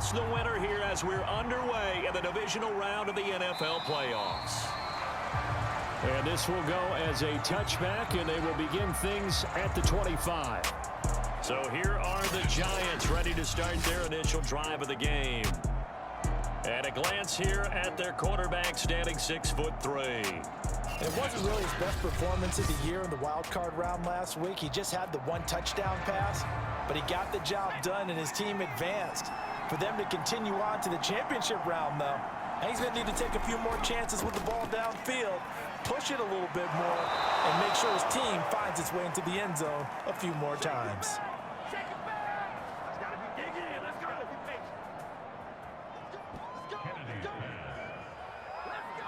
announce the winner here as we're underway in the divisional round of the NFL playoffs. And this will go as a touchback, and they will begin things at the 25. So here are the Giants ready to start their initial drive of the game. And a glance here at their quarterback standing 6'3". It wasn't really his best performance of the year in the wild card round last week. He just had the one touchdown pass, but he got the job done and his team advanced. For them to continue on to the championship round, though, he's going to need to take a few more chances with the ball downfield, push it a little bit more, and make sure his team finds its way into the end zone a few more times.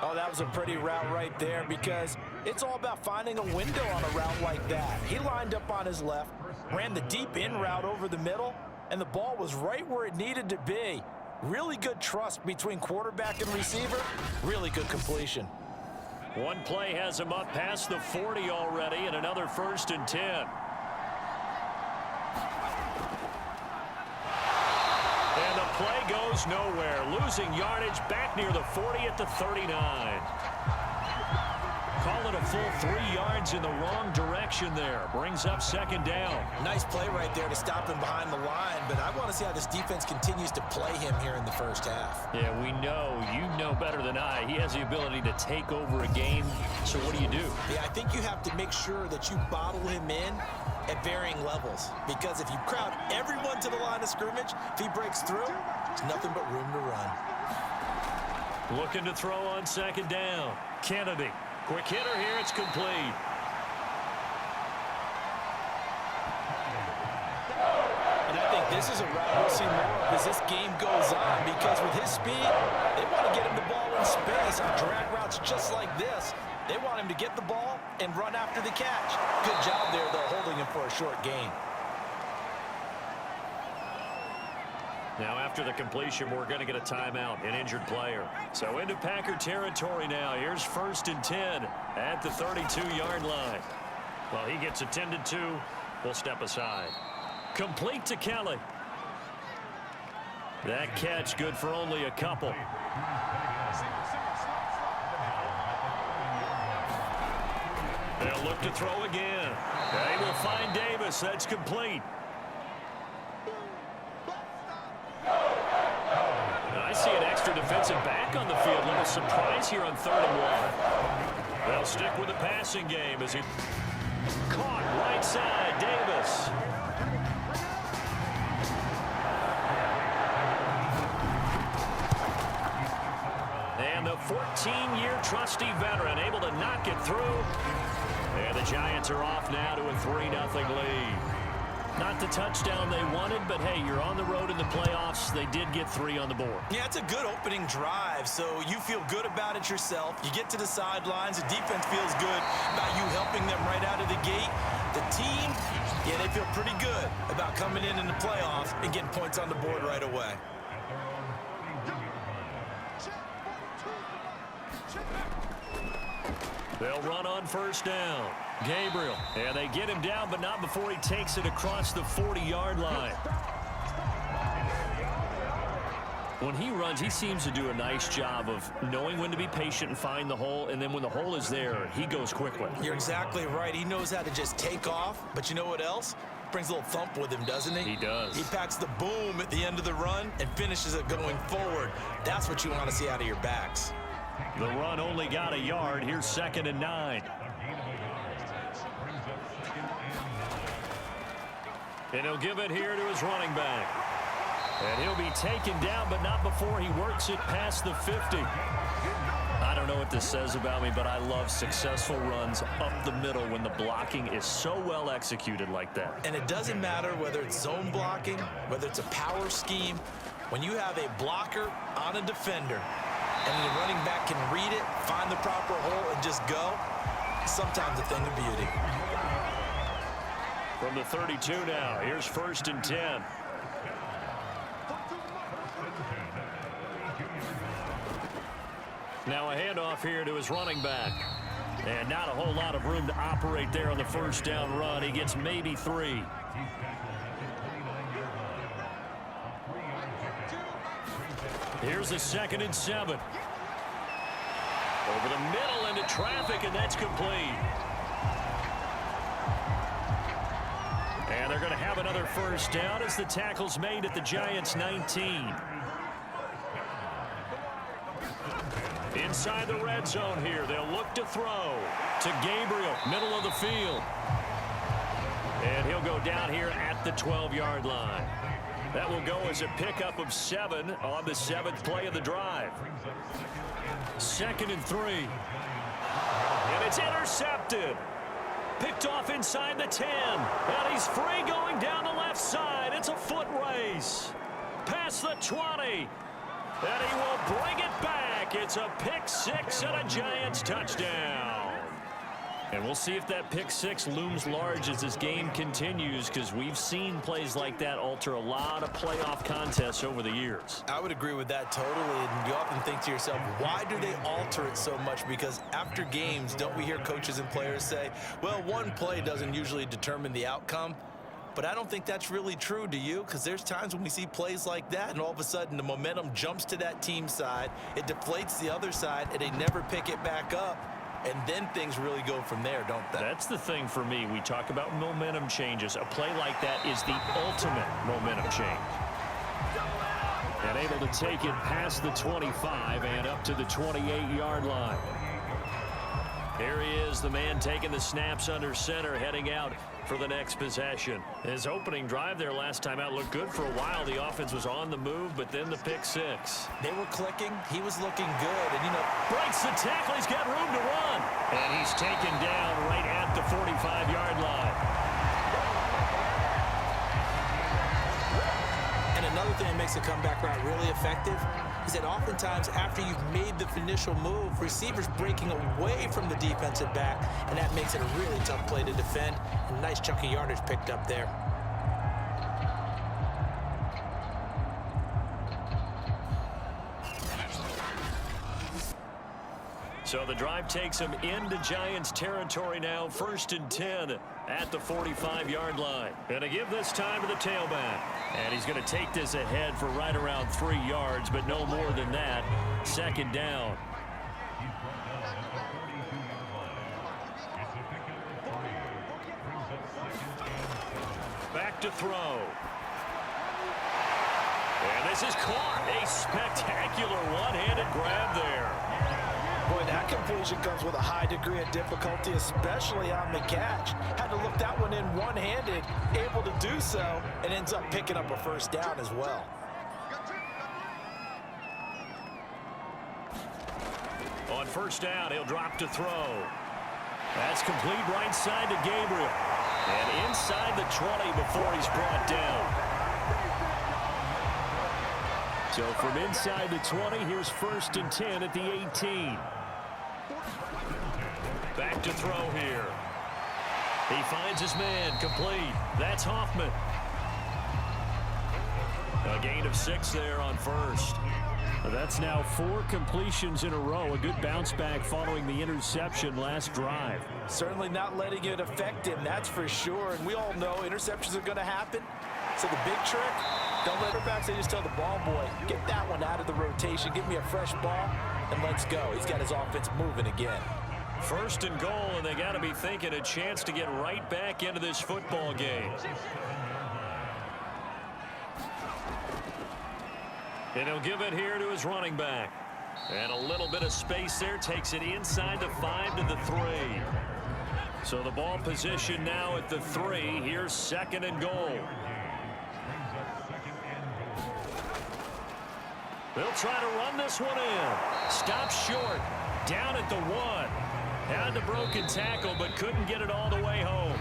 Oh, that was a pretty route right there because it's all about finding a window on a route like that. He lined up on his left, ran the deep in route over the middle, and the ball was right where it needed to be. Really good trust between quarterback and receiver. Really good completion. One play has him up past the 40 already, and another 1st and 10. And the play goes nowhere, losing yardage back near the 40 at the 39. Call it a full 3 yards in the wrong direction there. Brings up 2nd down. Nice play right there to stop him behind the line, but I want to see how this defense continues to play him here in the first half. Yeah, we know. You know better than I. He has the ability to take over a game. So what do you do? Yeah, I think you have to make sure that you bottle him in at varying levels, because if you crowd everyone to the line of scrimmage, if he breaks through, there's nothing but room to run. Looking to throw on 2nd down. Kennedy. Quick hitter here. It's complete. And I think this is a route we'll see more of as this game goes on, because with his speed, they want to get him the ball in space on drag routes just like this. They want him to get the ball and run after the catch. Good job there, though, holding him for a short gain. Now after the completion, we're going to get a timeout, an injured player. So into Packer territory now. Here's 1st and 10 at the 32-yard line. Well, he gets attended to. We'll step aside. Complete to Kelly. That catch good for only a couple. They'll look to throw again. They will find Davis. That's complete. I see an extra defensive back on the field. Little surprise here on 3rd and 1. They'll stick with the passing game as he caught right side. Davis. And the 14-year trusty veteran able to knock it through. And the Giants are off now to a 3-0 lead. Not the touchdown they wanted, but hey, you're on the road in the playoffs. They did get 3 on the board. Yeah, it's a good opening drive, so you feel good about it yourself. You get to the sidelines, the defense feels good about you helping them right out of the gate. The team, yeah, they feel pretty good about coming in the playoffs and getting points on the board right away. They'll run on 1st down. Gabriel. And they get him down, but not before he takes it across the 40-yard line. When he runs, he seems to do a nice job of knowing when to be patient and find the hole, and then when the hole is there, he goes quickly. You're exactly right. He knows how to just take off, but you know what else? Brings a little thump with him, doesn't he? He does. He packs the boom at the end of the run and finishes it going forward. That's what you want to see out of your backs. The run only got a yard. Here's 2nd and 9. And he'll give it here to his running back. And he'll be taken down, but not before he works it past the 50. I don't know what this says about me, but I love successful runs up the middle when the blocking is so well executed like that. And it doesn't matter whether it's zone blocking, whether it's a power scheme. When you have a blocker on a defender, and the running back can read it, find the proper hole, and just go, sometimes a thing of beauty. From the 32 now, here's 1st and 10. Now a handoff here to his running back. And not a whole lot of room to operate there on the 1st down run. He gets maybe 3. Here's the 2nd and 7. Over the middle into traffic, and that's complete. And they're going to have another first down as the tackle's made at the Giants' 19. Inside the red zone here, they'll look to throw to Gabriel, middle of the field. And he'll go down here at the 12-yard line. That will go as a pickup of 7 on the 7th play of the drive. 2nd and 3. And it's intercepted. Picked off inside the 10. And he's free going down the left side. It's a foot race. Past the 20. And he will bring it back. It's a pick 6 and a Giants touchdown. And we'll see if that pick 6 looms large as this game continues, because we've seen plays like that alter a lot of playoff contests over the years. I would agree with that totally, and you often think to yourself, why do they alter it so much? Because after games, don't we hear coaches and players say, well, one play doesn't usually determine the outcome? But I don't think that's really true, do you? Because there's times when we see plays like that, and all of a sudden the momentum jumps to that team side, it deflates the other side, and they never pick it back up. And then things really go from there, don't they? That's the thing for me. We talk about momentum changes. A play like that is the ultimate momentum change. And able to take it past the 25 and up to the 28-yard line. Here he is, the man taking the snaps under center, heading out for the next possession. His opening drive there last time out looked good for a while. The offense was on the move, but then the pick 6. They were clicking. He was looking good. And, breaks the tackle. He's got room to run. And he's taken down right at the 45-yard line. And another thing that makes a comeback route really effective is that oftentimes after you've made the initial move, receivers breaking away from the defensive back, and that makes it a really tough play to defend. A nice chunk of yardage picked up there. So the drive takes him into Giants territory now. 1st and 10 at the 45-yard line. Going to give this time to the tailback. And he's going to take this ahead for right around 3 yards, but no more than that. 2nd down. Back to throw. And this is caught. A spectacular one-handed grab there. Boy, that completion comes with a high degree of difficulty, especially on the catch. Had to look that one in one-handed, able to do so, and ends up picking up a first down as well. On 1st down, he'll drop to throw. That's complete right side to Gabriel. And inside the 20 before he's brought down. So from inside the 20, here's 1st and 10 at the 18. Back to throw here. He finds his man, complete. That's Hoffman. A gain of 6 there on 1st. That's now 4 completions in a row. A good bounce back following the interception last drive. Certainly not letting it affect him, that's for sure. And we all know interceptions are going to happen. So the big trick, don't let her back. They just tell the ball boy, get that one out of the rotation, give me a fresh ball, and let's go. He's got his offense moving again. 1st and goal, and they got to be thinking a chance to get right back into this football game. And he'll give it here to his running back. And a little bit of space there takes it inside the 5 to the 3. So the ball position now at the 3. Here's 2nd and goal. They'll try to run this one in. Stops short. Down at the 1. Had the broken tackle, but couldn't get it all the way home.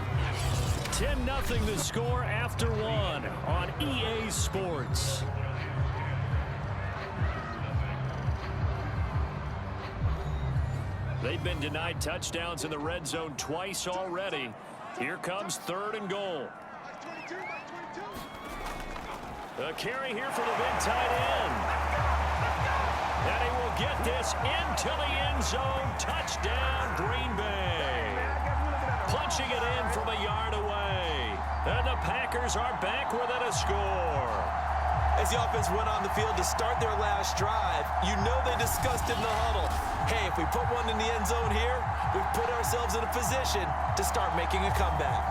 10-0 the score after 1 on EA Sports. They've been denied touchdowns in the red zone twice already. Here comes 3rd and goal. A carry here for the big tight end. And he will get this into the end zone. Touchdown, Green Bay. Punching it in from a yard away. And the Packers are back within a score. As the offense went on the field to start their last drive, you know they discussed it in the huddle. Hey, if we put one in the end zone here, we've put ourselves in a position to start making a comeback.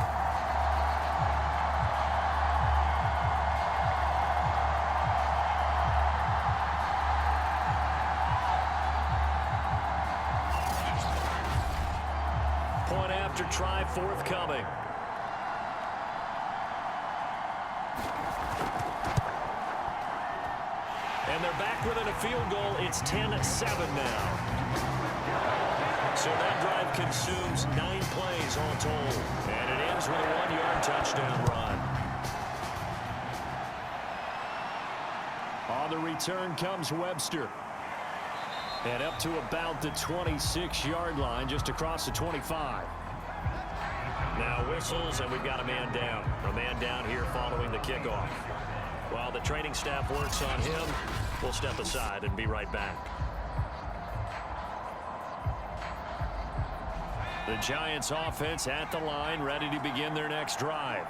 Point after try forthcoming. And they're back within a field goal. It's 10-7 now. So that drive consumes 9 plays all told. And it ends with a 1-yard touchdown run. On the return comes Webster. And up to about the 26-yard line, just across the 25. Now whistles, and we've got a man down. A man down here following the kickoff. While the training staff works on him, we'll step aside and be right back. The Giants offense at the line, ready to begin their next drive.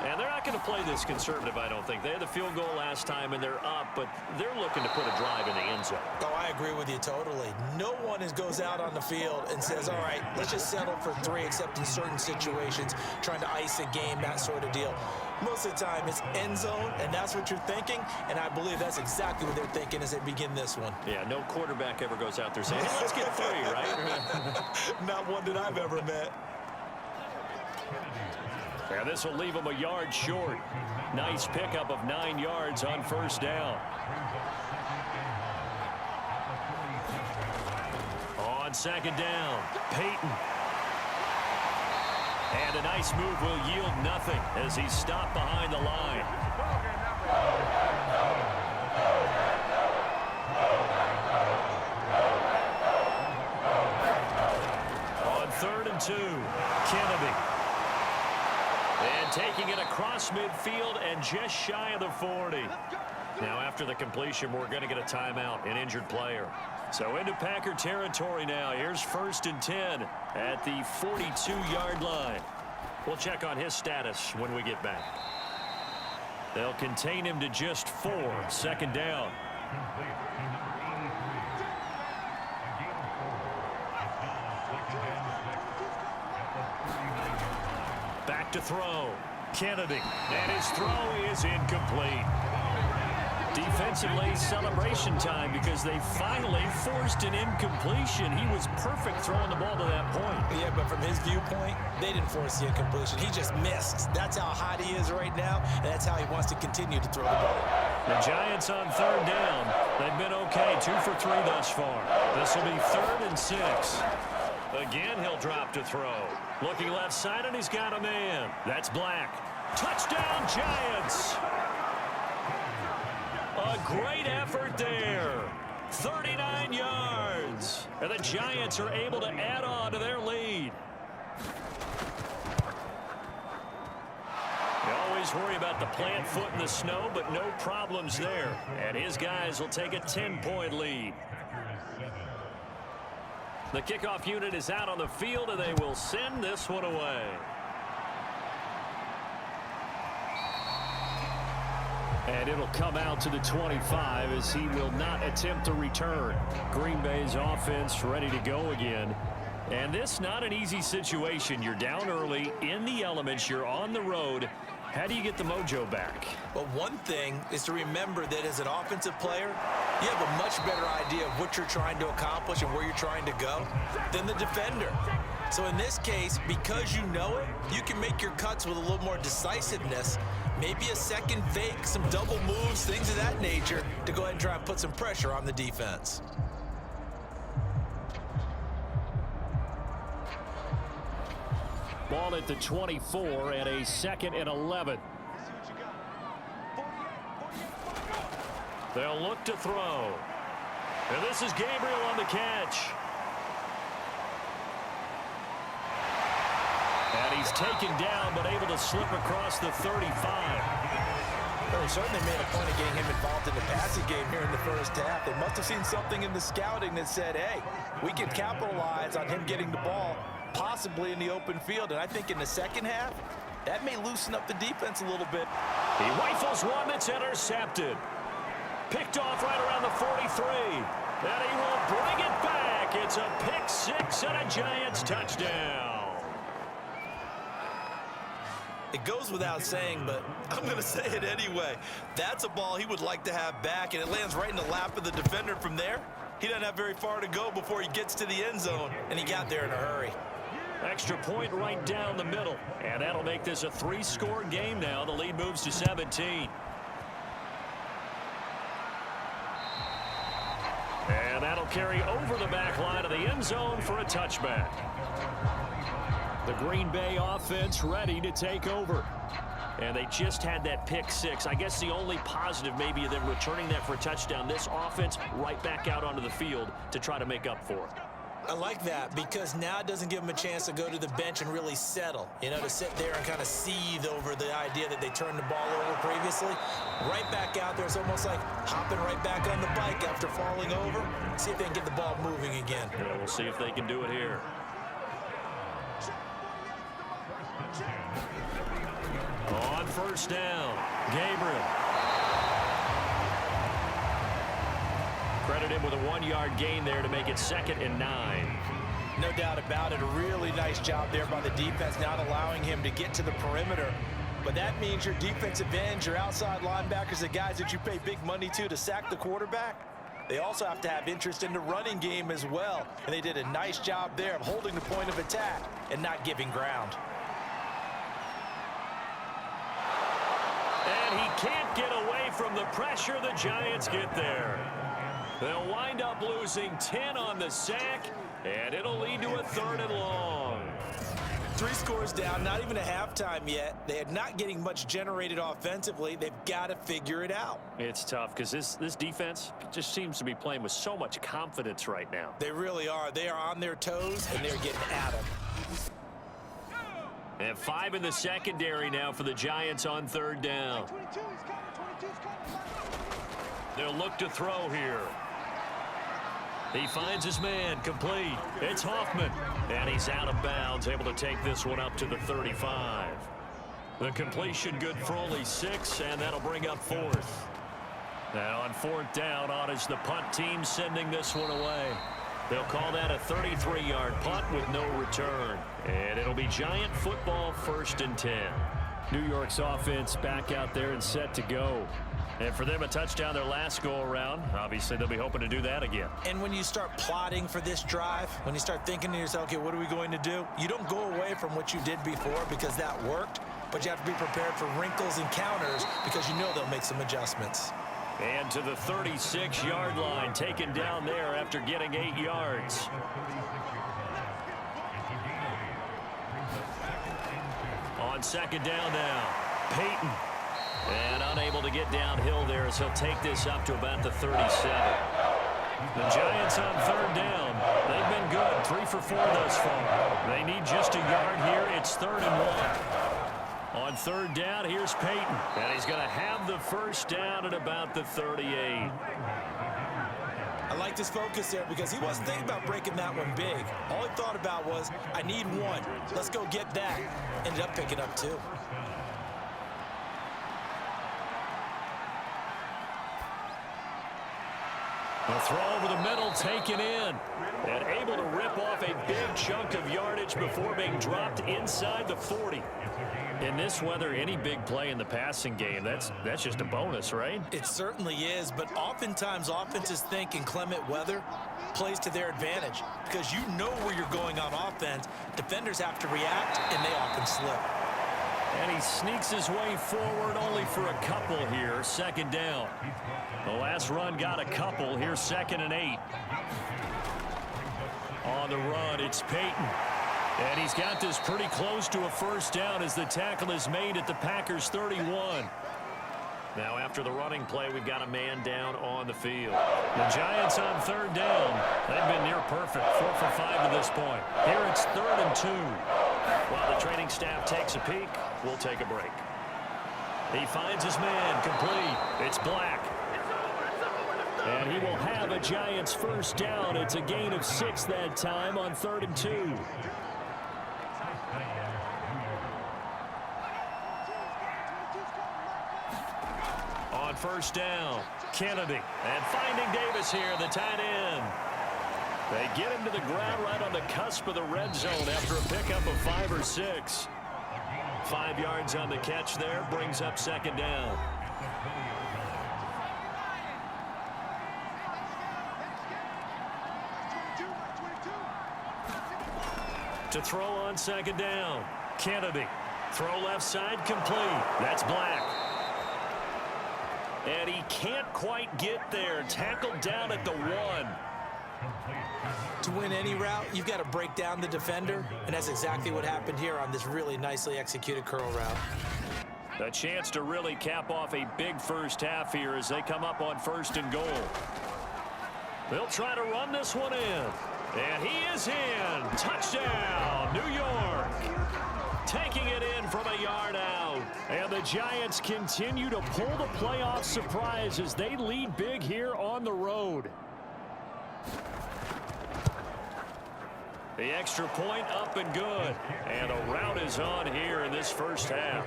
And they're not going to play this conservative, I don't think. They had the field goal last time, and they're up, but they're looking to put a drive in the end zone. Oh, I agree with you totally. No one goes out on the field and says, all right, let's just settle for 3, except in certain situations, trying to ice a game, that sort of deal. Most of the time, it's end zone, and that's what you're thinking, and I believe that's exactly what they're thinking as they begin this one. Yeah, no quarterback ever goes out there saying, hey, let's get 3, right? Not one that I've ever met. Yeah, this will leave him a yard short. Nice pickup of 9 yards on first down. On second down, Peyton. And a nice move will yield nothing as he's stopped behind the line. On 3rd and 2, Kennedy. And taking it across midfield and just shy of the 40. Now after the completion, we're going to get a timeout, an injured player. So into Packer territory now. Here's 1st and 10 at the 42-yard line. We'll check on his status when we get back. They'll contain him to just 4, 2nd down. Back to throw. Kennedy. And his throw is incomplete. Defensively, celebration time because they finally forced an incompletion. He was perfect throwing the ball to that point. Yeah, but from his viewpoint, they didn't force the incompletion. He just missed. That's how hot he is right now, and that's how he wants to continue to throw the ball. The Giants on 3rd down. They've been okay, 2 for 3 thus far. This will be 3rd and 6. Again, he'll drop to throw. Looking left side, and he's got a man. That's Black. Touchdown, Giants! A great effort there. 39 yards. And the Giants are able to add on to their lead. You always worry about the plant foot in the snow, but no problems there. And his guys will take a 10-point lead. The kickoff unit is out on the field, and they will send this one away. And it'll come out to the 25 as he will not attempt to return. Green Bay's offense ready to go again. And this not an easy situation. You're down early, in the elements, you're on the road. How do you get the mojo back? Well, one thing is to remember that as an offensive player, you have a much better idea of what you're trying to accomplish and where you're trying to go than the defender. So in this case, because you know it, you can make your cuts with a little more decisiveness. Maybe a second fake, some double moves, things of that nature to go ahead and try and put some pressure on the defense. Ball at the 24 and a 2nd and 11. They'll look to throw. And this is Gabriel on the catch. And he's taken down, but able to slip across the 35. Well, they certainly made a point of getting him involved in the passing game here in the first half. They must have seen something in the scouting that said, hey, we can capitalize on him getting the ball, possibly in the open field. And I think in the second half, That may loosen up the defense a little bit. He rifles one that's intercepted. Picked off right around the 43. And he will bring it back. It's a pick six and a Giants touchdown. It goes without saying, but I'm going to say it anyway. That's a ball he would like to have back, and it lands right in the lap of the defender from there. He doesn't have very far to go before he gets to the end zone, and he got there in a hurry. Extra point right down the middle. And that'll make this a 3-score game now. The lead moves to 17. And that'll carry over the back line of the end zone for a touchback. The Green Bay offense ready to take over. And they just had that pick six. I guess the only positive maybe of them returning that for a touchdown. This offense right back out onto the field to try to make up for it. I like that because now it doesn't give them a chance to go to the bench and really settle. You know, to sit there and kind of seethe over the idea that they turned the ball over previously. Right back out there. It's almost like hopping right back on the bike after falling over. See if they can get the ball moving again. Yeah, we'll see if they can do it here. On first down, Gabriel. Credit him with a 1-yard gain there to make it 2nd and 9. No doubt about it. A really nice job there by the defense, not allowing him to get to the perimeter. But that means your defensive ends, your outside linebackers, the guys that you pay big money to sack the quarterback, they also have to have interest in the running game as well. And they did a nice job there of holding the point of attack and not giving ground. And he can't get away from the pressure. The Giants get there. They'll wind up losing 10 on the sack, and it'll lead to a 3rd and long. 3 scores down, not even a halftime yet. They are not getting much generated offensively. They've got to figure it out. It's tough because this defense just seems to be playing with so much confidence right now. They really are. They are on their toes, and they're getting at them. And 5 in the secondary now for the Giants on 3rd down. They'll look to throw here. He finds his man, complete. It's Hoffman, and he's out of bounds, able to take this one up to the 35. The completion good for only 6, and that'll bring up 4th. Now on 4th down, on is the punt team sending this one away. They'll call that a 33-yard punt with no return. And it'll be Giant football, 1st and 10. New York's offense back out there and set to go. And for them, a touchdown their last go-around. Obviously, they'll be hoping to do that again. And when you start plotting for this drive, when you start thinking to yourself, okay, what are we going to do? You don't go away from what you did before because that worked, but you have to be prepared for wrinkles and counters because you know they'll make some adjustments. And to the 36-yard line, taken down there after getting 8 yards. On 2nd down now, Peyton. And unable to get downhill there as he'll take this up to about the 37. The Giants on 3rd down. They've been good, 3 for 4 thus far. They need just a yard here. It's 3rd and 1. On 3rd down, here's Peyton. And he's going to have the 1st down at about the 38. I like this focus there because he wasn't thinking about breaking that one big. All he thought about was, I need 1. Let's go get that. Ended up picking up 2. A throw over the middle, taken in. And able to rip off a big chunk of yardage before being dropped inside the 40. In this weather, any big play in the passing game, that's just a bonus, right? It certainly is, but oftentimes offenses think inclement weather plays to their advantage because you know where you're going on offense. Defenders have to react, and they often slip. And he sneaks his way forward only for a couple here. 2nd down. The last run got a couple. Here's 2nd and 8. On the run, it's Peyton. And he's got this pretty close to a 1st down as the tackle is made at the Packers' 31. Now after the running play, we've got a man down on the field. The Giants on 3rd down. They've been near perfect, 4 for 5 to this point. Here it's 3rd and 2. While the training staff takes a peek, we'll take a break. He finds his man, complete. It's Black. And he will have a Giants 1st down. It's a gain of 6 that time on 3rd and 2. first down. Kennedy. And finding Davis here, the tight end. They get him to the ground right on the cusp of the red zone after a pickup of 5 or 6. 5 yards on the catch there, brings up second down. To throw on second down. Kennedy. Throw left side complete. That's Black. And he can't quite get there. Tackled down at the 1. To win any route, you've got to break down the defender, and that's exactly what happened here on this really nicely executed curl route. A chance to really cap off a big first half here as they come up on 1st and goal. They'll try to run this one in. And he is in. Touchdown, New York. Taking it in from a yard out. And the Giants continue to pull the playoff surprise as they lead big here on the road. The extra point up and good. And a rout is on here in this first half.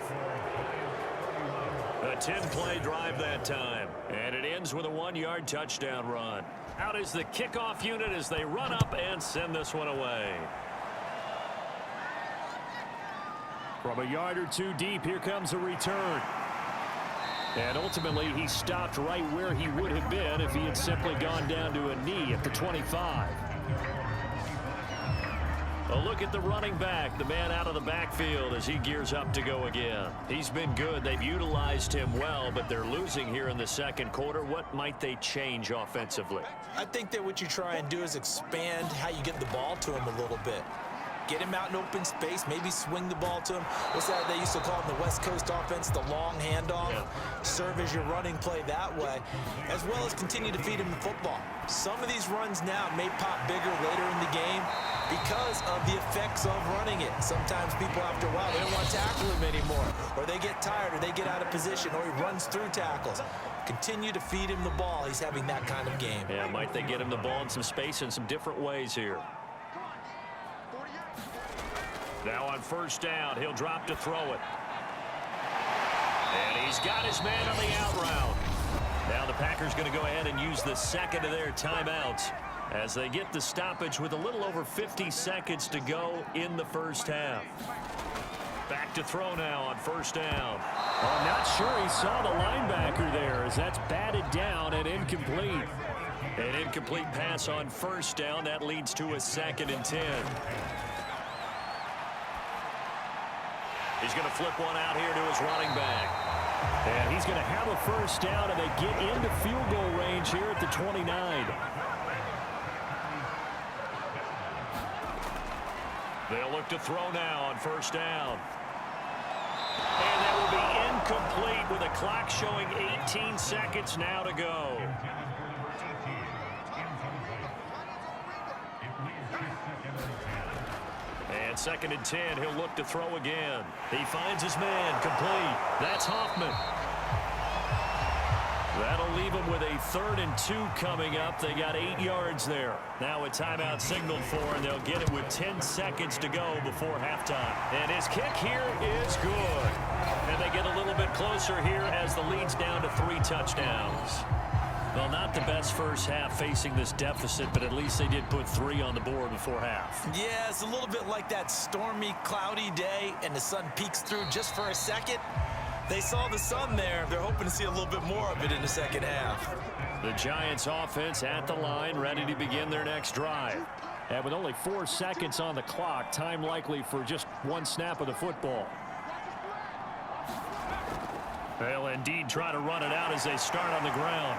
A 10-play drive that time. And it ends with a 1-yard touchdown run. Out is the kickoff unit as they run up and send this one away. From a yard or 2 deep, here comes a return. And ultimately, he stopped right where he would have been if he had simply gone down to a knee at the 25. A look at the running back, the man out of the backfield as he gears up to go again. He's been good. They've utilized him well, but they're losing here in the second quarter. What might they change offensively? I think that what you try and do is expand how you get the ball to him a little bit. Get him out in open space, maybe swing the ball to him. What's that they used to call in the West Coast offense, the long handoff? Yeah. Serve as your running play that way, as well as continue to feed him the football. Some of these runs now may pop bigger later in the game because of the effects of running it. Sometimes people, after a while, they don't want to tackle him anymore, or they get tired, or they get out of position, or he runs through tackles. Continue to feed him the ball. He's having that kind of game. Yeah, might they get him the ball in some space in some different ways here. Now on 1st down, he'll drop to throw it. And he's got his man on the out route. Now the Packers going to go ahead and use the second of their timeouts as they get the stoppage with a little over 50 seconds to go in the first half. Back to throw now on 1st down. I'm not sure he saw the linebacker there as that's batted down and incomplete. An incomplete pass on 1st down. That leads to a 2nd and 10. He's going to flip one out here to his running back. And he's going to have a 1st down, and they get into field goal range here at the 29. They'll look to throw now on 1st down. And that will be incomplete with a clock showing 18 seconds now to go. And 2nd and 10, he'll look to throw again. He finds his man, complete. That's Hoffman. That'll leave him with a 3rd and 2 coming up. They got 8 yards there. Now a timeout signaled for, and they'll get it with 10 seconds to go before halftime. And his kick here is good. And they get a little bit closer here as the lead's down to 3 touchdowns. Well, not the best first half facing this deficit, but at least they did put 3 on the board before half. Yeah, it's a little bit like that stormy, cloudy day, and the sun peeks through just for a second. They saw the sun there. They're hoping to see a little bit more of it in the second half. The Giants offense at the line, ready to begin their next drive. And with only 4 seconds on the clock, time likely for just 1 snap of the football. They'll indeed try to run it out as they start on the ground.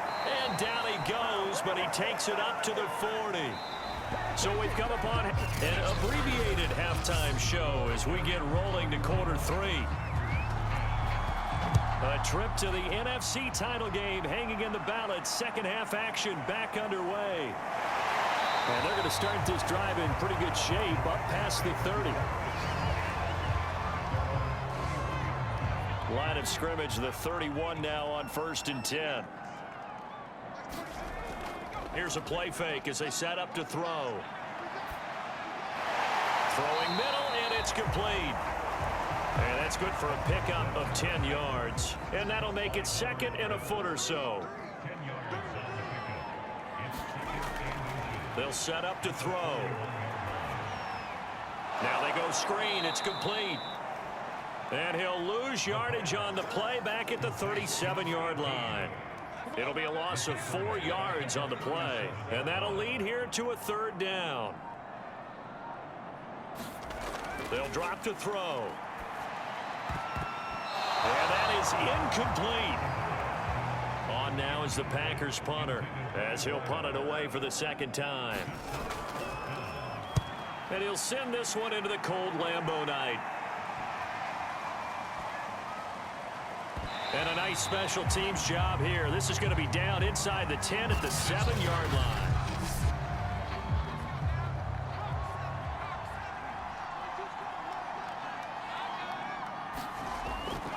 And down he goes, but he takes it up to the 40. So we've come upon an abbreviated halftime show as we get rolling to quarter 3. A trip to the NFC title game hanging in the balance. Second half action back underway. And they're going to start this drive in pretty good shape up past the 30. Line of scrimmage, the 31 now on 1st and 10. Here's a play fake as they set up to throw. Throwing middle, and it's complete. And that's good for a pickup of 10 yards. And that'll make it second and a foot or so. They'll set up to throw. Now they go screen. It's complete. And he'll lose yardage on the play back at the 37-yard line. It'll be a loss of 4 yards on the play. And that'll lead here to a third down. They'll drop to throw. And that is incomplete. On now is the Packers punter as he'll punt it away for the second time. And he'll send this one into the cold Lambeau night. And a nice special teams job here. This is going to be down inside the 10 at the 7-yard line.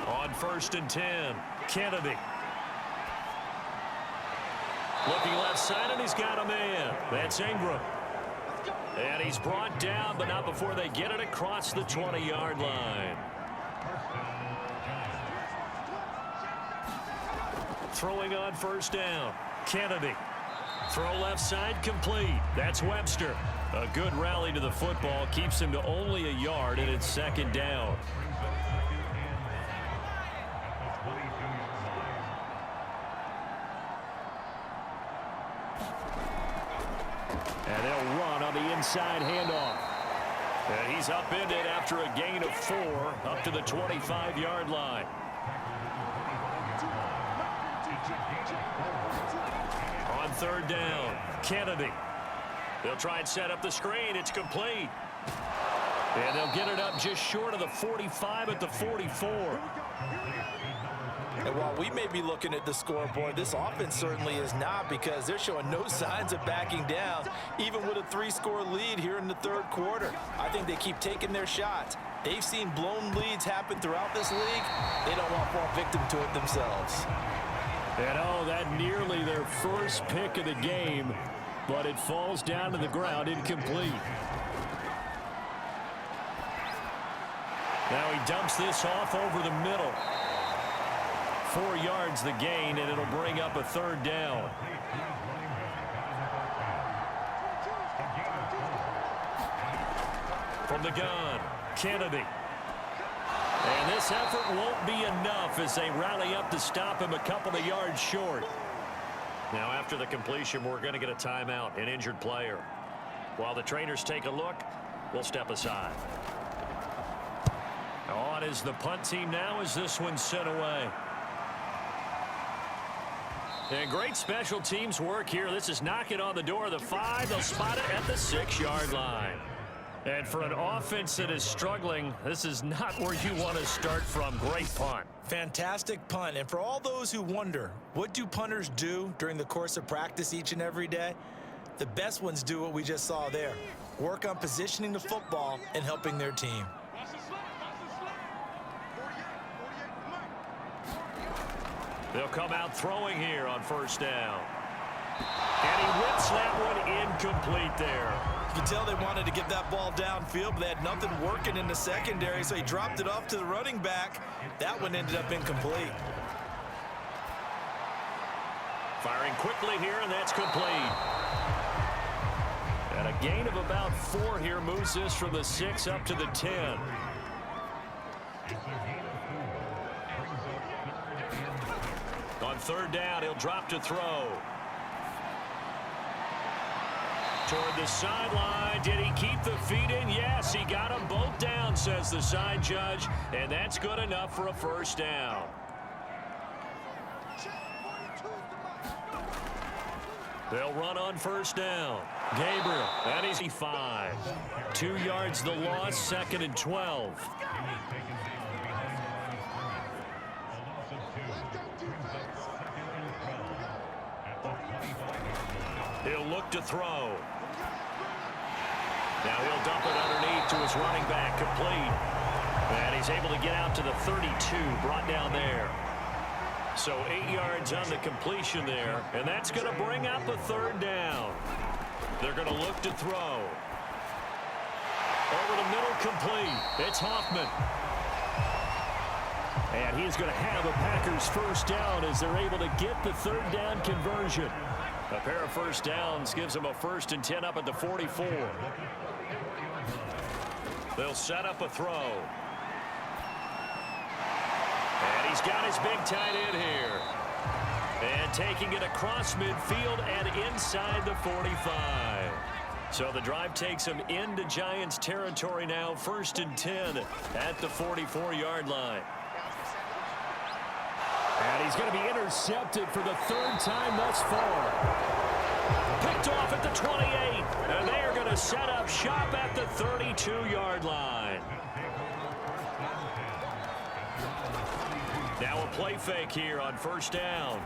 On 1st and 10, Kennedy. Looking left side, and he's got a man. That's Ingram. And he's brought down, but not before they get it across the 20-yard line. Throwing on 1st down, Kennedy. Throw left side complete. That's Webster. A good rally to the football keeps him to only a yard, and it's 2nd down. And they'll run on the inside handoff. And he's upended after a gain of 4 up to the 25-yard line. On 3rd down, Kennedy. They'll try and set up the screen. It's complete. And they'll get it up just short of the 45 at the 44. And while we may be looking at the scoreboard, this offense certainly is not, because they're showing no signs of backing down, even with a 3-score lead here in the 3rd quarter. I think they keep taking their shots. They've seen blown leads happen throughout this league. They don't want to fall victim to it themselves. And oh, that nearly their first pick of the game, but it falls down to the ground incomplete. Now he dumps this off over the middle. 4 yards the gain, and it'll bring up a 3rd down. From the gun, Kennedy. And this effort won't be enough as they rally up to stop him a couple of yards short. Now after the completion, we're going to get a timeout, an injured player. While the trainers take a look, we'll step aside. On is the punt team now as this one's sent away. And great special teams work here. This is knocking on the door of the 5. They'll spot it at the 6-yard line. And for an offense that is struggling, this is not where you want to start from. Great punt. Fantastic punt. And for all those who wonder, what do punters do during the course of practice each and every day? The best ones do what we just saw there. Work on positioning the football and helping their team. They'll come out throwing here on 1st down. And he whips that one incomplete there. You can tell they wanted to get that ball downfield, but they had nothing working in the secondary, so he dropped it off to the running back. That one ended up incomplete. Firing quickly here, and that's complete. And a gain of about 4 here moves this from the 6 up to the 10. On 3rd down, he'll drop to throw. Toward the sideline. Did he keep the feet in? Yes, he got them both down, says the side judge. And that's good enough for a 1st down. They'll run on 1st down. Gabriel, that is 5. 2 yards the loss, 2nd and 12. He'll look to throw. Now he'll dump it underneath to his running back, complete. And he's able to get out to the 32, brought down there. So 8 yards on the completion there, and that's going to bring up a 3rd down. They're going to look to throw. Over the middle, complete. It's Hoffman. And he's going to have a Packers first down as they're able to get the third down conversion. A pair of first downs gives them a 1st and 10 up at the 44. They'll set up a throw. And he's got his big tight end here. And taking it across midfield and inside the 45. So the drive takes him into Giants territory now. 1st and 10 at the 44-yard line. And he's going to be intercepted for the 3rd time thus far. Picked off at the 28. And they are going to set up shop at the 32-yard line. Now a play fake here on 1st down.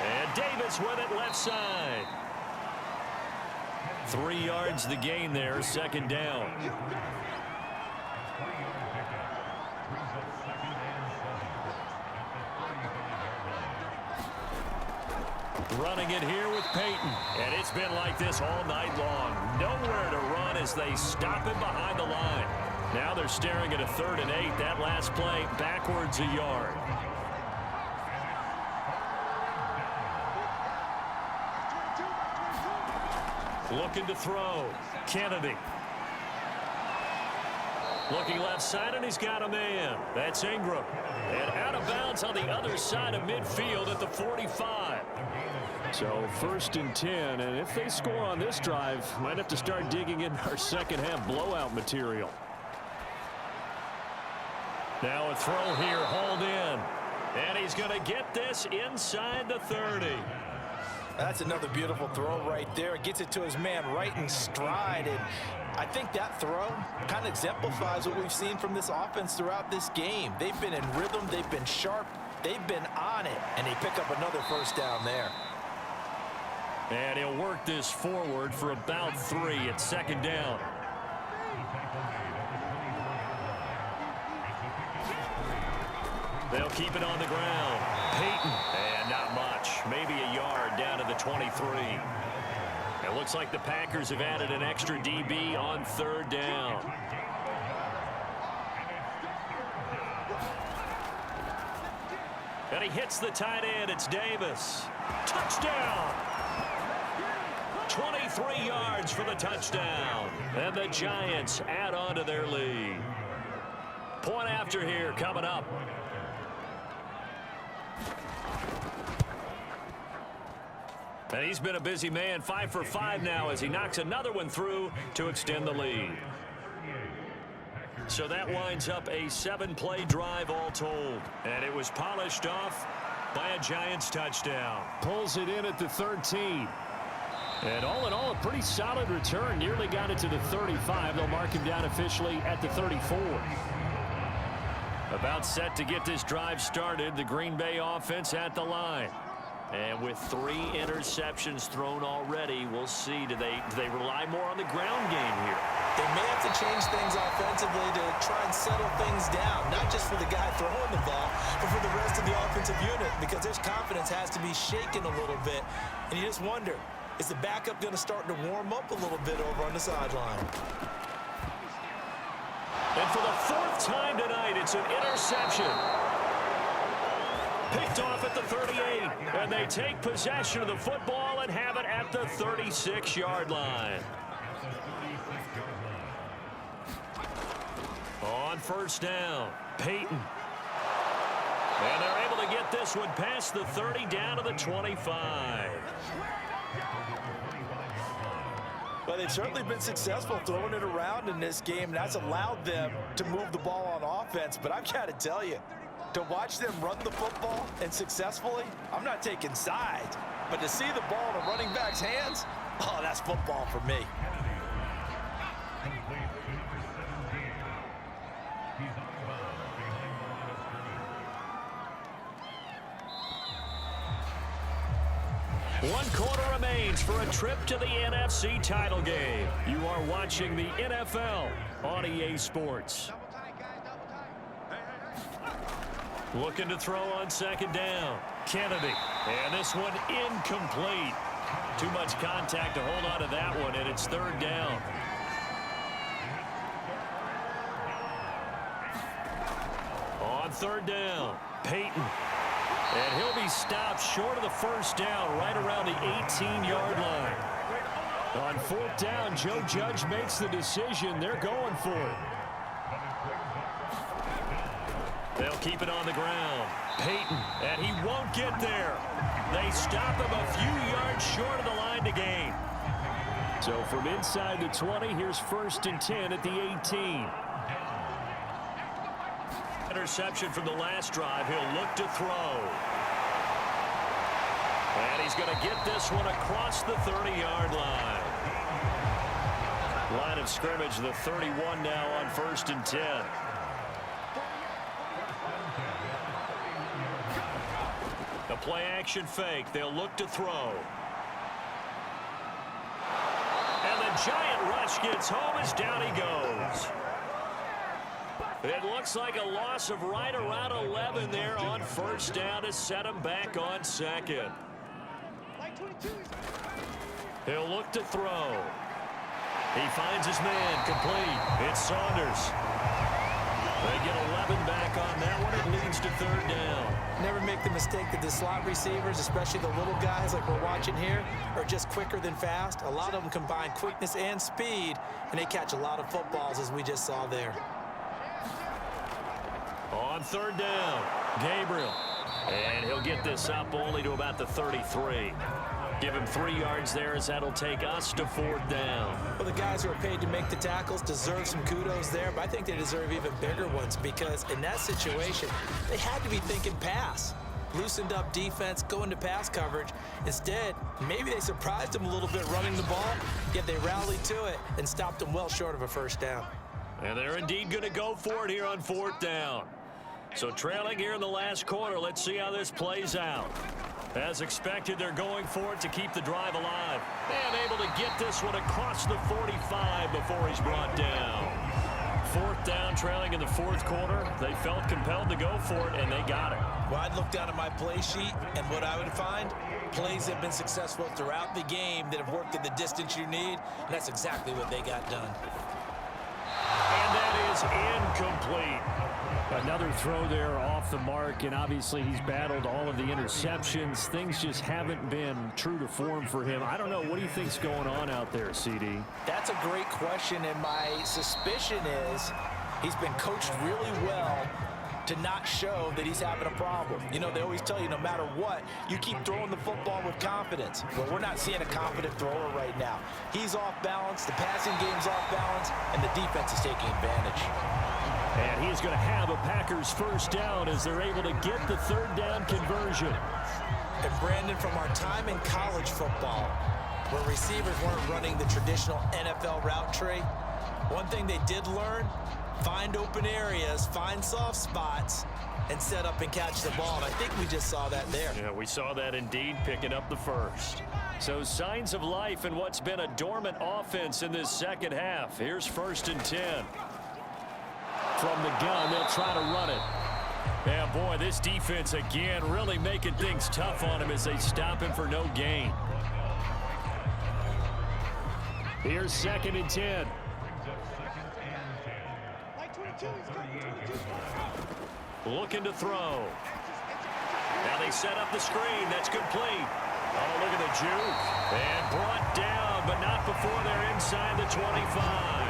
And Davis with it left side. 3 yards the gain there, 2nd down. Running it here with Peyton. And it's been like this all night long. Nowhere to run as they stop him behind the line. Now they're staring at a 3rd and 8. That last play backwards a yard. Looking to throw. Kennedy. Looking left side, and he's got a man. That's Ingram. And out of bounds on the other side of midfield at the 45. So 1st and 10, and if they score on this drive, might have to start digging in our second half blowout material. Now a throw here, hauled in. And he's going to get this inside the 30. That's another beautiful throw right there. It gets it to his man right in stride. And I think that throw kind of exemplifies what we've seen from this offense throughout this game. They've been in rhythm. They've been sharp. They've been on it. And they pick up another 1st down there. And he'll work this forward for about 3 at 2nd down. They'll keep it on the ground. Peyton. And not much. Maybe a yard down to the 23. It looks like the Packers have added an extra DB on 3rd down. And he hits the tight end. It's Davis. Touchdown! 23 yards for the touchdown. And the Giants add on to their lead. Point after here coming up. And he's been a busy man, 5 for 5 now as he knocks another one through to extend the lead. So that winds up a 7-play drive all told. And it was polished off by a Giants touchdown. Pulls it in at the 13. And all in all, a pretty solid return. Nearly got it to the 35. They'll mark him down officially at the 34. About set to get this drive started. The Green Bay offense at the line. And with 3 interceptions thrown already, we'll see. Do they rely more on the ground game here? They may have to change things offensively to try and settle things down, not just for the guy throwing the ball, but for the rest of the offensive unit, because their confidence has to be shaken a little bit. And you just wonder, is the backup going to start to warm up a little bit over on the sideline? And for the 4th time tonight, it's an interception. Picked off at the 38, and they take possession of the football and have it at the 36-yard line. On 1st down, Peyton. And they're able to get this one past the 30 down to the 25. Well, they've certainly been successful throwing it around in this game. That's allowed them to move the ball on offense. But I've got to tell you, to watch them run the football and successfully, I'm not taking sides. But to see the ball in a running back's hands, oh, that's football for me. One quarter remains for a trip to the NFC title game. You are watching the NFL on EA Sports. Looking to throw on 2nd down. Kennedy. And this one incomplete. Too much contact to hold on to that one, and it's 3rd down. On third down. Peyton. And he'll be stopped short of the first down right around the 18-yard line. On fourth down, Joe Judge makes the decision. They're going for it. They'll keep it on the ground. Peyton, and he won't get there. They stop him a few yards short of the line to gain. So from inside the 20, here's 1st and 10 at the 18. Interception from the last drive. He'll look to throw. And he's going to get this one across the 30-yard line. Line of scrimmage, the 31 now on 1st and 10. The play action fake. They'll look to throw. And the giant rush gets home as down he goes. It looks like a loss of right around 11 there on first down to set him back on second. He'll look to throw. He finds his man complete. It's Saunders. They get 11 back on that one. It leads to third down. Never make the mistake that the slot receivers, especially the little guys like we're watching here, are just quicker than fast. A lot of them combine quickness and speed, and they catch a lot of footballs, as we just saw there. On third down, Gabriel. And he'll get this up only to about the 33. Give him 3 yards there as that'll take us to fourth down. Well, the guys who are paid to make the tackles deserve some kudos there, but I think they deserve even bigger ones because in that situation, they had to be thinking pass. Loosened up defense, going to pass coverage. Instead, maybe they surprised them a little bit running the ball, yet they rallied to it and stopped them well short of a first down. And they're indeed going to go for it here on fourth down. So trailing here in the last quarter, let's see how this plays out. As expected, they're going for it to keep the drive alive. And able to get this one across the 45 before he's brought down. Fourth down, trailing in the fourth quarter. They felt compelled to go for it, and they got it. Well, I'd look down at my play sheet, and what I would find, plays have been successful throughout the game that have worked at the distance you need, and that's exactly what they got done. And that is incomplete. Another throw there off the mark, and obviously he's battled all of the interceptions. Things just haven't been true to form for him. I don't know. What do you think's going on out there, CD? That's a great question, and my suspicion is he's been coached really well to not show that he's having a problem. You know, they always tell you no matter what, you keep throwing the football with confidence. Well, we're not seeing a confident thrower right now. He's off balance, the passing game's off balance, and the defense is taking advantage. And he's going to have a Packers first down as they're able to get the third down conversion. And Brandon, from our time in college football, where receivers weren't running the traditional NFL route tree, one thing they did learn, find open areas, find soft spots, and set up and catch the ball. And I think we just saw that there. Yeah, we saw that indeed, picking up the first. So signs of life in what's been a dormant offense in this second half. Here's 1st and 10. From the gun, they'll try to run it. Yeah, boy, this defense again really making things tough on him as they stop him for no gain. Here's 2nd and 10. Looking to throw. Now they set up the screen. That's complete. Oh, look at the juke. And brought down, but not before they're inside the 25.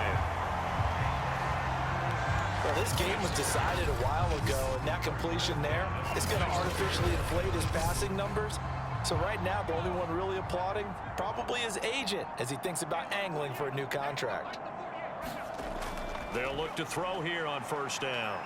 Well, this game was decided a while ago, and that completion there is going to artificially inflate his passing numbers. So right now, the only one really applauding probably his agent as he thinks about angling for a new contract. They'll look to throw here on first down.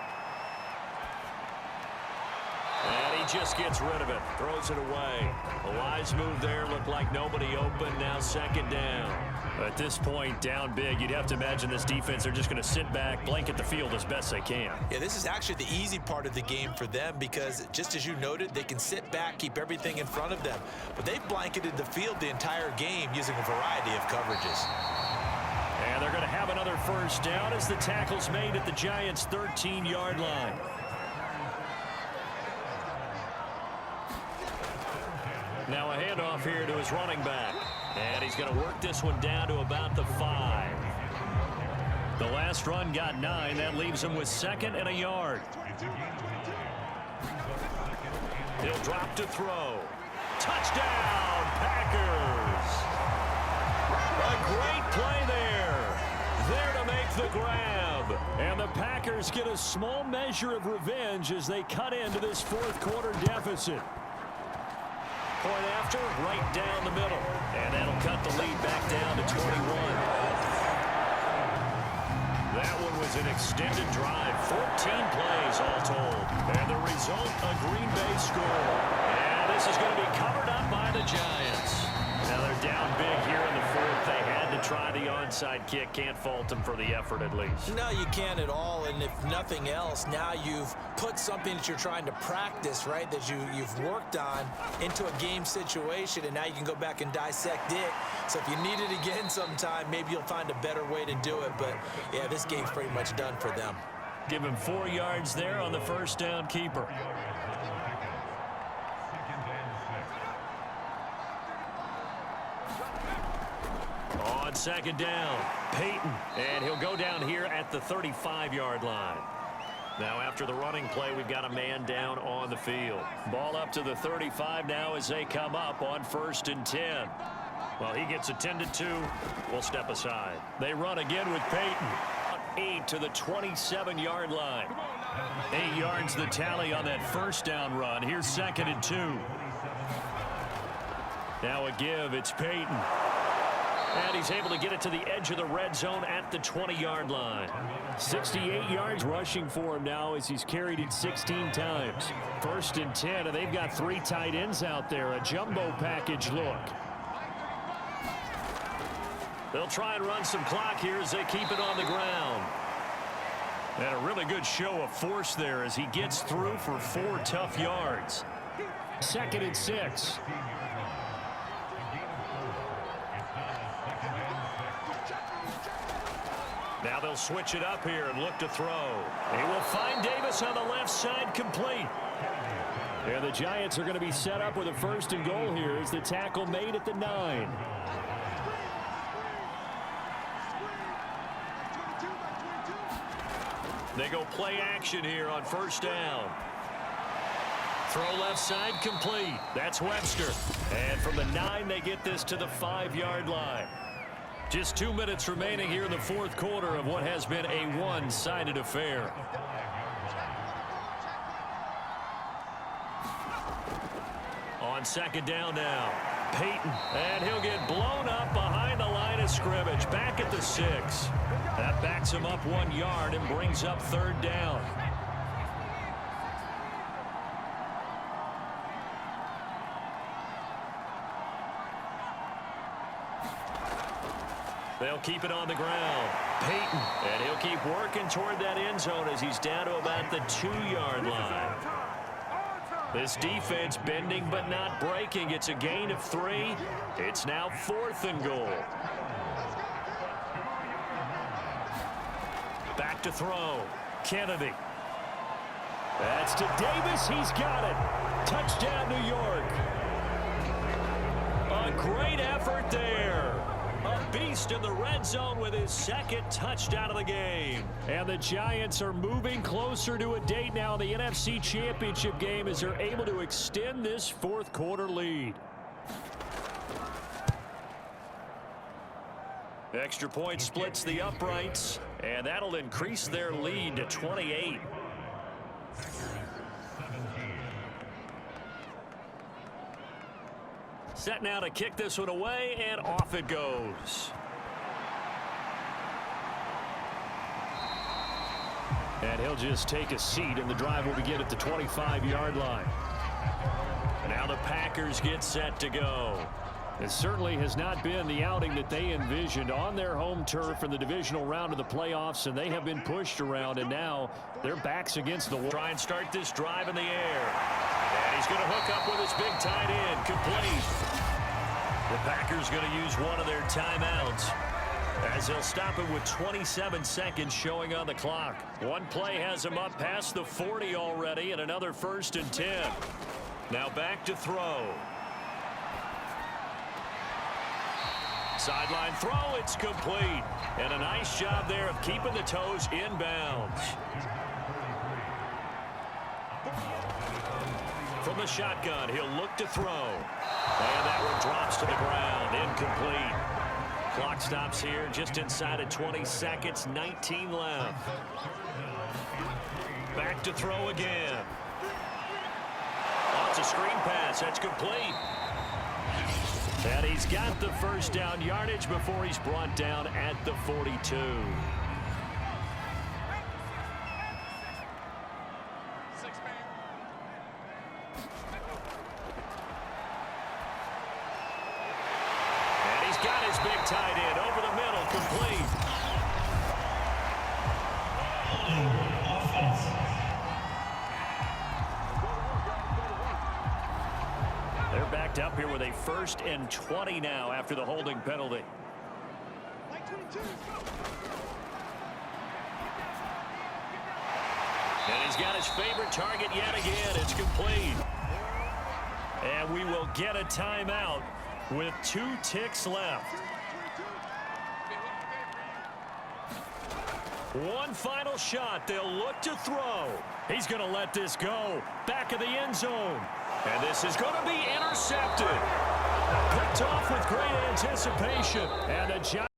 And he just gets rid of it, throws it away. A wise move there, looked like nobody open, now 2nd down. At this point, down big, you'd have to imagine this defense are just going to sit back, blanket the field as best they can. Yeah, this is actually the easy part of the game for them because, just as you noted, they can sit back, keep everything in front of them. But they've blanketed the field the entire game using a variety of coverages. And they're going to have another first down as the tackle's made at the Giants' 13-yard line. Now a handoff here to his running back. And he's going to work this one down to about the 5. The last run got 9. That leaves him with 2nd and a yard. He'll drop to throw. Touchdown, Packers! A great play there. There to make the grab. And the Packers get a small measure of revenge as they cut into this fourth quarter deficit. Point after, right down the middle. And that'll cut the lead back down to 21. That one was an extended drive. 14 plays all told. And the result, a Green Bay score. And this is going to be covered up by the Giants. Now they're down big here in the fourth. They had to try the onside kick. Can't fault them for the effort at least. No, you can't at all. And if nothing else, now you've put something that you're trying to practice, right, that you've worked on into a game situation, and now you can go back and dissect it. So if you need it again sometime, maybe you'll find a better way to do it. But, yeah, this game's pretty much done for them. Give him 4 yards there on the first down keeper. On second down, Peyton, and he'll go down here at the 35-yard line. Now after the running play, we've got a man down on the field. Ball up to the 35 now as they come up on 1st and 10. Well, he gets attended to. We'll step aside. They run again with Peyton. 8 to the 27-yard line. 8 yards the tally on that first down run. Here's 2nd and 2. Now a give. It's Peyton. And he's able to get it to the edge of the red zone at the 20-yard line. 68 yards rushing for him now as he's carried it 16 times. 1st and 10, and they've got 3 tight ends out there. A jumbo package look. They'll try and run some clock here as they keep it on the ground. And a really good show of force there as he gets through for 4 tough yards. 2nd and 6. Now they'll switch it up here and look to throw. He will find Davis on the left side, complete. And the Giants are going to be set up with a 1st and goal here as the tackle made at the 9. They go play action here on 1st down. Throw left side, complete. That's Webster. And from the 9, they get this to the 5-yard line. Just 2 minutes remaining here in the fourth quarter of what has been a one-sided affair. On 2nd down now, Peyton, and he'll get blown up behind the line of scrimmage, back at the 6. That backs him up 1 yard and brings up 3rd down. They'll keep it on the ground. Peyton, and he'll keep working toward that end zone as he's down to about the 2-yard line. This defense bending but not breaking. It's a gain of 3. It's now 4th and goal. Back to throw. Kennedy. That's to Davis. He's got it. Touchdown, New York. A great effort there. A beast in the red zone with his 2nd touchdown of the game. And the Giants are moving closer to a date now in the NFC Championship game as they're able to extend this fourth quarter lead. Extra point splits the uprights, and that'll increase their lead to 28. Set now to kick this one away, and off it goes. And he'll just take a seat, and the drive will begin at the 25-yard line. And now the Packers get set to go. It certainly has not been the outing that they envisioned on their home turf in the divisional round of the playoffs, and they have been pushed around, and now their backs against the wall. Try and start this drive in the air. And he's going to hook up with his big tight end, complete. The Packers going to use one of their timeouts as they'll stop it with 27 seconds showing on the clock. One play has him up past the 40 already, and another 1st and 10. Now back to throw. Sideline throw, it's complete. And a nice job there of keeping the toes inbounds. From the shotgun. He'll look to throw. And that one drops to the ground. Incomplete. Clock stops here just inside of 20 seconds. 19 left. Back to throw again. Oh, it's a screen pass. That's complete. And he's got the first down yardage before he's brought down at the 42. And he's got his big tight end over the middle, complete. They're backed up here with a 1st and 20 now after the holding penalty. And he's got his favorite target yet again. It's complete. And we will get a timeout with 2 ticks left. One final shot. They'll look to throw. He's going to let this go. Back of the end zone. And this is going to be intercepted. Picked off with great anticipation. And the Giants